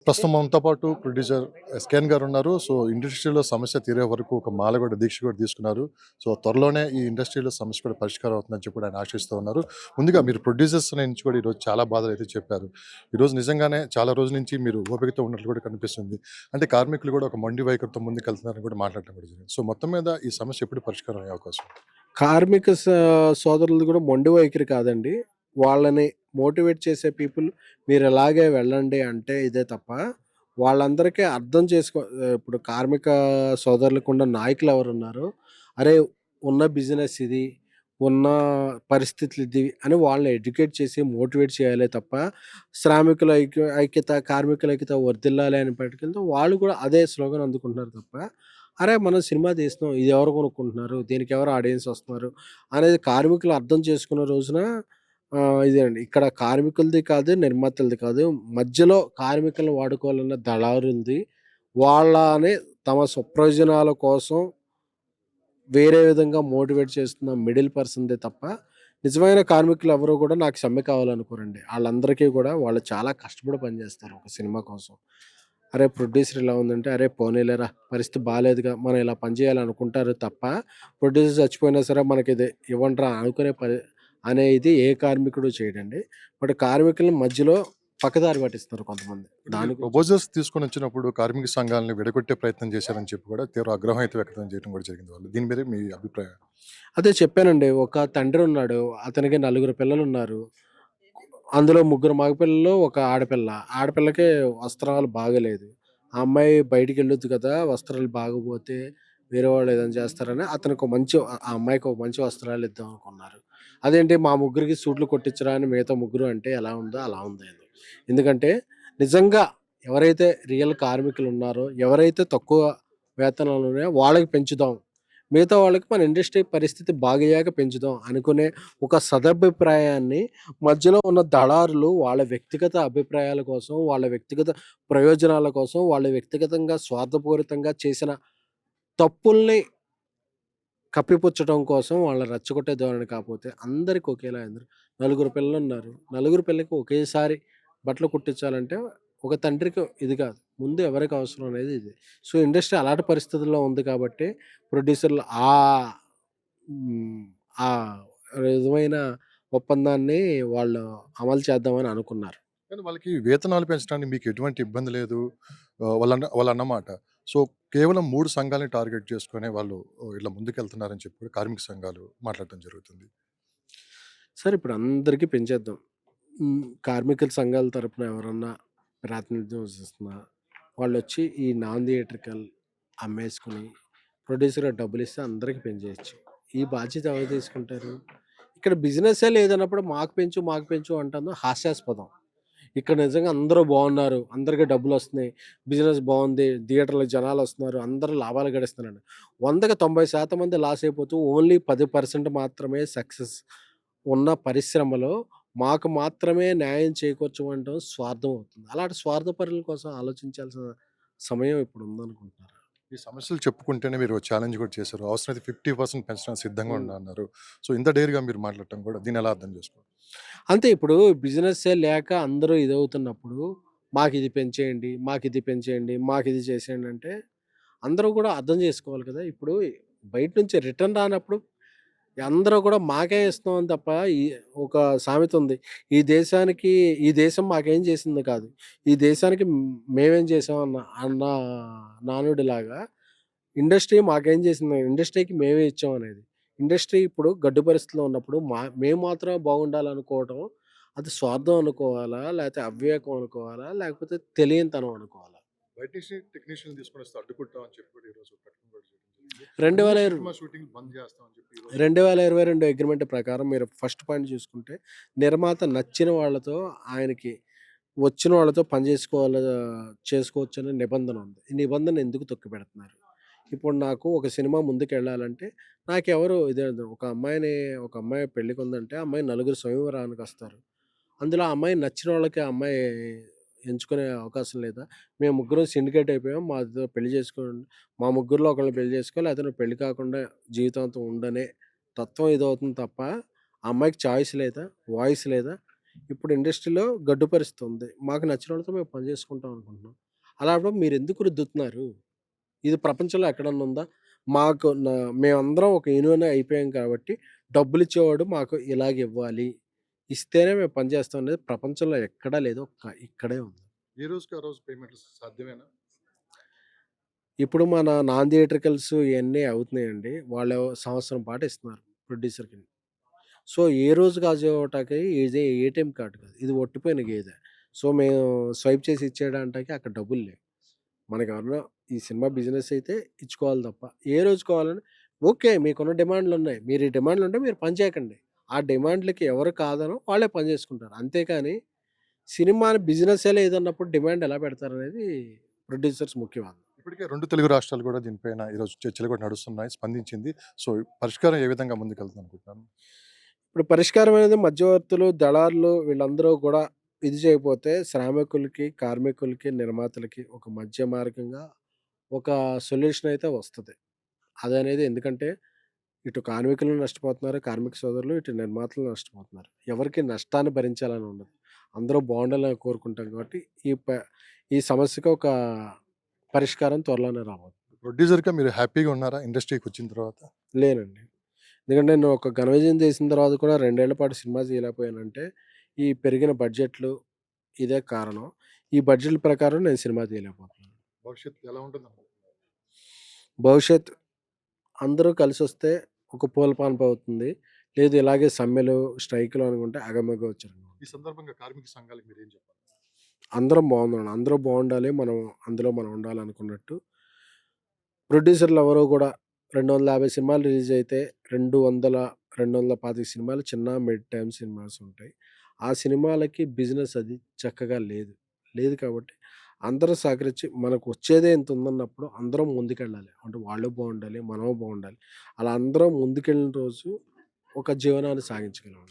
ప్రస్తుతం మనతో పాటు ప్రొడ్యూసర్ ఎస్‌కేఎన్ గారున్నారు. సో, ఇండస్ట్రీలో సమస్య తీరే వరకు ఒక మాలగొడ్డ దీక్ష కూడా తీసుకున్నారు. సో, త్వరలోనే ఈ ఇండస్ట్రీలో సమస్య కూడా పరిష్కారం అవుతుందని చెప్పి కూడా ఆయన ఆశిస్తూ ఉన్నారు. ముందుగా మీరు ప్రొడ్యూసర్స్ నుంచి కూడా ఈరోజు చాలా బాధలైతే చెప్పారు. ఈరోజు నిజంగానే చాలా రోజుల నుంచి మీరు ఓపికతో ఉన్నట్లు కూడా కనిపిస్తుంది. అంటే కార్మికులు కూడా ఒక మొండి వైఖరితో ముందుకెళ్తున్నారని కూడా మాట్లాడడం కూడా జరిగింది. సో, మొత్తం మీద ఈ సమస్య ఎప్పుడు పరిష్కారం అయ్యే అవకాశం ఉంది? కార్మిక సోదరులది కూడా మొండి వైఖరి కాదండి. వాళ్ళని మోటివేట్ చేసే పీపుల్ మీరిలాగే వెళ్ళండి అంటే ఇదే తప్ప, వాళ్ళందరికీ అర్థం ఇప్పుడు కార్మిక సోదరులకున్న నాయకులెవరున్నారో, అరే! ఉన్న బిజినెస్ ఇది, ఉన్న పరిస్థితులిది అని వాళ్ళని ఎడ్యుకేట్ చేసి మోటివేట్ చేయాలే తప్ప, శ్రామికుల ఐక్యత, కార్మికుల ఐక్యత వర్ధిల్లాలి అని పట్టుకెళ్తే వాళ్ళు కూడా అదే స్లోగన్ అందుకుంటున్నారు తప్ప, అరే! మనం సినిమా తీస్తున్నాం. ఇది ఎవరు కొనుక్కుంటున్నారు? దీనికి ఎవరు ఆడియన్స్ వస్తున్నారు? అనేది కార్మికులు అర్థం చేసుకున్న రోజున ఇదేనండి. ఇక్కడ కార్మికులది కాదు, నిర్మాతలది కాదు. మధ్యలో కార్మికులను వాడుకోవాలన్న దళారులది. వాళ్ళని తమ స్వప్రయోజనాల కోసం వేరే విధంగా మోటివేట్ చేస్తున్న మిడిల్ పర్సన్‌దే తప్ప, నిజమైన కార్మికులు ఎవరు కూడా నాకు సమ్మె కావాలనుకోరండి. ఆళ్ళందరికీ కూడా వాళ్ళు చాలా కష్టపడి పనిచేస్తారు ఒక సినిమా కోసం. అరే! ప్రొడ్యూసర్ ఇలా ఉందంటే, అరే! పోనీలేరా పరిస్థితి బాలేదుగా మనం ఇలా పని చేయాలనుకుంటారు తప్ప, ప్రొడ్యూసర్ చచ్చిపోయినా సరే మనకిది ఇవ్వండిరా అనుకునే అనేది ఏ కార్మికుడు చేయడండి. బట్ కార్మికులని మధ్యలో పక్కదారి పట్టిస్తున్నారు కొంతమంది. ఇప్పుడు మీరు దాని గురించి ప్రపోజల్స్ తీసుకొనొచ్చినప్పుడు కార్మిక సంఘాలని విడగొట్టే ప్రయత్నం చేశారని చెప్పి కూడా తీవ్ర ఆగ్రహం అయితే వ్యక్తం చేయడం కూడా జరిగింది వాళ్ళు. దీని మీద మీ అభిప్రాయం? అదే చెప్పానండి. ఒక తండ్రున్నాడు. అతనికి నలుగురు పిల్లలున్నారు. అందులో ముగ్గురు మగపిల్లలు, ఒక ఆడపిల్ల. ఆడపిల్లకి వస్త్రాలు బాగాలేదు. ఆ అమ్మాయి బయటికెళ్ళొద్దు కదా! వస్త్రాలు బాగోపోతే వేరే వాళ్ళు ఏదైనా చేస్తారని అతనికి ఒక మంచి ఆ అమ్మాయికి ఒక మంచి వస్త్రాలు ఇద్దాం అనుకున్నారు. అదేంటి మా ముగ్గురికి సూట్లు కొట్టించరా అని మిగతా ముగ్గురు అంటే ఎలా ఉందో అలా ఉంది అది. ఎందుకంటే నిజంగా ఎవరైతే రియల్ కార్మికులున్నారో, ఎవరైతే తక్కువ వేతనాలున్నాయో వాళ్ళకి పెంచుదాం. మిగతా వాళ్ళకి మన ఇండస్ట్రీ పరిస్థితి బాగయ్యాక పెంచుదాం అనుకునే ఒక సదభిప్రాయాన్ని మధ్యలో ఉన్న దళారులు వాళ్ళ వ్యక్తిగత అభిప్రాయాల కోసం, వాళ్ళ వ్యక్తిగత ప్రయోజనాల కోసం, వాళ్ళు వ్యక్తిగతంగా స్వార్థపూరితంగా చేసిన తప్పుల్ని కప్పిపుచ్చడం కోసం వాళ్ళని రెచ్చగొట్టే ధోరణి కాపోతే అందరికి ఒకేలా ఎందురు నలుగురు పిల్లలున్నారు. నలుగురు పిల్లలకి ఒకేసారి బట్టలు కుట్టించాలంటే ఒక తండ్రికి ఇది కాదు. ముందు ఎవరికి అవసరం అనేది ఇది. సో, ఇండస్ట్రీ అలాంటి పరిస్థితుల్లో ఉంది కాబట్టి ప్రొడ్యూసర్‌లు హ్మ్. ఆ విధమైన ఒప్పందాన్ని వాళ్ళు అమలు చేద్దామని అనుకున్నారు. కానీ వాళ్ళకి వేతనాలు పెంచడానికి మీకు ఎటువంటి ఇబ్బంది లేదు. వాళ్ళన్నమాట. సో, కేవలం 3 సంఘాలని టార్గెట్ చేసుకొనే వాళ్ళు ఇలా ముందుకెళ్తున్నారని చెప్పి కూడా కార్మిక సంఘాలు మాట్లాడటం జరుగుతుంది. సరే ఇప్పుడు అందరికీ పెంచేద్దాం. కార్మికుల సంఘాల తరపున ఎవరన్నా ప్రాతినిధ్యం వహిస్తున్నా వాళ్ళొచ్చి ఈ నాన్ థియేట్రికల్ అమ్మేసుకొని ప్రొడ్యూసర్‌గా డబ్బులిస్తే అందరికి పెంచేయొచ్చు. ఈ బాధ్యత ఎవరు తీసుకుంటారు? ఇక్కడ బిజినెస్సే లేదన్నప్పుడు మాకు పెంచు అంటందో హాస్యాస్పదం. ఇక్కడ నిజంగా అందరూ బాగున్నారు. అందరికి డబ్బులొస్తున్నాయి. బిజినెస్ బావుంది. థియేటర్‌లో జనాలొస్తున్నారు. అందరూ లాభాలు గడిస్తున్నారండి. 100కి 90% మంది లాస్ అయిపోతూ ఓన్లీ 10% మాత్రమే సక్సెస్ ఉన్న పరిశ్రమలో మాకు మాత్రమే న్యాయం చేకూర్చమంటం స్వార్థం అవుతుంది. అలాంటి స్వార్థపరుల కోసం ఆలోచించాల్సిన సమయం ఇప్పుడు ఉందనుకుంటున్నారా? ఈ సమస్యలు చెప్పుకుంటేనే మీరు ఛాలెంజ్ కూడా చేశారు. అవసరమైతే 50% పెంచడానికి సిద్ధంగా హ్మ్. ఉన్నా అన్నారు. సో, ఇంత డేర్‌గా మీరు మాట్లాడటం కూడా దీన్ని ఎలా అర్థం చేసుకోవాలి? అంతే ఇప్పుడు బిజినెస్సే లేక అందరూ ఇదవుతున్నప్పుడు మాకిది చేసేయండి అంటే అందరూ కూడా అర్థం చేసుకోవాలి కదా! ఇప్పుడు బయట నుంచి రిటర్న్ రానప్పుడు అందరూ కూడా మాకే ఇస్తున్నాం తప్ప ఈ ఒక సామెత ఉంది. ఈ ఈ దేశం మాకేం చేసింది కాదు. ఈ దేశానికి మేమేం చేసాం అన్న నానుడిలాగా ఇండస్ట్రీ మాకేం చేసింది ఇండస్ట్రీకి మేమే ఇచ్చాం అనేది. ఇండస్ట్రీ ఇప్పుడు గడ్డు పరిస్థితిలో ఉన్నప్పుడు మేము మాత్రమే బాగుండాలనుకోవటం అది స్వార్థం అనుకోవాలా? లేకపోతే అవివేకం అనుకోవాలా? లేకపోతే తెలియనితనం అనుకోవాలా? బయట నుంచి టెక్నీషియన్‌లు తీసుకొనొస్తే అడ్డుకుంటాం అని చెప్పి కూడా ఈరోజు ప్రకటన కూడా చేయడం జరిగింది. అన్ని 2020 సినిమా షూటింగ్ బంద్ చేస్తాం అని చెప్పి ఈరోజు 2022 అగ్రీమెంట్ ప్రకారం మీరు ఫస్ట్ పాయింట్ చూసుకుంటే, నిర్మాత నచ్చిన వాళ్ళతో ఆయనకి వచ్చిన వాళ్ళతో పని చేసుకోవచ్చనే నిబంధన ఉంది. ఈ నిబంధన ఎందుకు తొక్కిపెడుతున్నారు? ఇప్పుడు నాకు ఒక సినిమా ముందుకెళ్ళాలంటే నాకెవరు ఇదే ఒక అమ్మాయి పెళ్ళికుందంటే, ఆ అమ్మాయి నలుగురు స్వయంవరానికొస్తారు. అందులో ఆ అమ్మాయి నచ్చిన వాళ్ళకి ఆ అమ్మాయి ఎంచుకునే అవకాశం లేదా? మేము ముగ్గురం సిండికేట్ అయిపోయాం. మాతో పెళ్లి చేసుకోండి. మా ముగ్గురిలో ఒకళ్ళని పెళ్లి చేసుకో, లేకపోతే నువ్వు పెళ్లి కాకుండా జీవితాంతం ఉండనే తత్వం ఇదవుతుంది తప్ప, ఆ అమ్మాయికి చాయిస్ లేదా? వాయిస్ లేదా? ఇప్పుడు ఇండస్ట్రీలో గడ్డు పరిస్థితి ఉంది. మాకు నచ్చిన వాళ్ళతో మేము పని చేసుకుంటాం అనుకుంటున్నాం. అలాంటప్పుడు మీరెందుకు రుద్దుతున్నారు? ఇది ప్రపంచంలో ఎక్కడన్నా ఉందా? మాకు మేమందరం ఒక యూనియన్ అయిపోయాం కాబట్టి డబ్బులిచ్చేవాడు మాకు ఇలాగివ్వాలి. ఇస్తేనే మేము పని చేస్తాం అనేది ప్రపంచంలో ఎక్కడా లేదు. ఇక్కడే ఉంది. ఏ రోజుకి ఆ రోజు పేమెంట్లు సాధ్యమేనా? ఇప్పుడు మన నాన్ థియేట్రికల్స్ ఇయన్నీ అవుతున్నాయండి. వాళ్ళు సంవత్సరం పాటు ఇస్తున్నారు ప్రొడ్యూసర్‌కి. సో, ఏ రోజుకి ఆ చోటకి ఇది ఏటీఎం కార్డ్ కాదు. ఇది ఒట్టిపోయిన గేదె. సో, మేము స్వైప్ చేసి ఇచ్చేయడానికి అక్కడ డబ్బులు లేవు. మనకెవరన్నా ఈ సినిమా బిజినెస్ అయితే ఇచ్చుకోవాలి తప్ప, ఏ రోజు కావాలని ఓకే. మీకున్న డిమాండ్‌లున్నాయి. మీరు ఈ డిమాండ్‌లుంటే మీరు పని చేయకండి. ఆ డిమాండ్‌లకి ఎవరు కాదనో వాళ్ళే పని చేసుకుంటారు. అంతేకాని సినిమాని బిజినెస్సే లేదన్నప్పుడు డిమాండ్ ఎలా పెడతారనేది ప్రొడ్యూసర్స్ ముఖ్యవాదం. ఇప్పటికే 2 తెలుగు రాష్ట్రాలు కూడా దీనిపైన ఈరోజు చర్చలు కూడా నడుస్తున్నాయి. స్పందించింది. సో, పరిష్కారం ఏ విధంగా ముందుకెళ్తుందనుకుంటున్నారు? ఇప్పుడు పరిష్కారం అనేది మధ్యవర్తులు, దళారులు వీళ్ళందరూ కూడా ఇది చేయకపోతే శ్రామికులకి, కార్మికులకి, నిర్మాతలకి ఒక మధ్య మార్గంగా ఒక సొల్యూషన్ అయితే వస్తది. అదనేది ఎందుకంటే ఇటు కార్మికులు నష్టపోతున్నారు, కార్మిక సోదరులు, ఇటు నిర్మాతలు నష్టపోతున్నారు. ఎవరికీ నష్టాన్ని భరించాలని ఉండదు. అందరూ బావుండాలని కోరుకుంటాం కాబట్టి ఈ సమస్యకి ఒక పరిష్కారం త్వరలోనే రాబోతుంది. ప్రొడ్యూసర్‌గా మీరు హ్యాపీగా ఉన్నారా ఇండస్ట్రీకొచ్చిన తర్వాత? లేనండి. ఎందుకంటే నేను ఒక ఘన విజయం చేసిన తర్వాత కూడా 2 ఏళ్ల పాటు సినిమా చేయలేకపోయానంటే, ఈ పెరిగిన బడ్జెట్‌లు ఇదే కారణం. ఈ బడ్జెట్‌ల ప్రకారం నేను సినిమా తీయలేకపోతున్నాను. భవిష్యత్తు ఎలా ఉంటుందనుకుంటున్నారు? భవిష్యత్ అందరూ కలిసొస్తే ఒక పూలపాన్పు అవుతుంది. లేదు ఇలాగే సమ్మెలు, స్ట్రైకులు అనుకుంటే అగమగోచరంగా ఉంది. ఈ సందర్భంగా కార్మిక సంఘాలకు మీరేం చెప్పాలి? అందరం బాగుండాలి. అందరూ బావుండాలి. అందులో మనం ఉండాలనుకున్నట్టు ప్రొడ్యూసర్‌లు ఎవరు కూడా 250 సినిమాలు రిలీజ్ అయితే 200, 225 సినిమాలు చిన్న, మిడ్ టైమ్ సినిమాస్ ఉంటాయి. ఆ సినిమాలకి బిజినెస్ అది చక్కగా లేదు. లేదు కాబట్టి అందరూ సహకరించి మనకు వచ్చేదే ఇంత ఉందన్నప్పుడు అందరం ముందుకెళ్ళాలి. అంటే వాళ్ళు బావుండాలి. మనం బావుండాలి. అలా అందరం ముందుకెళ్ళిన రోజు ఒక జీవనాన్ని సాగించగలం.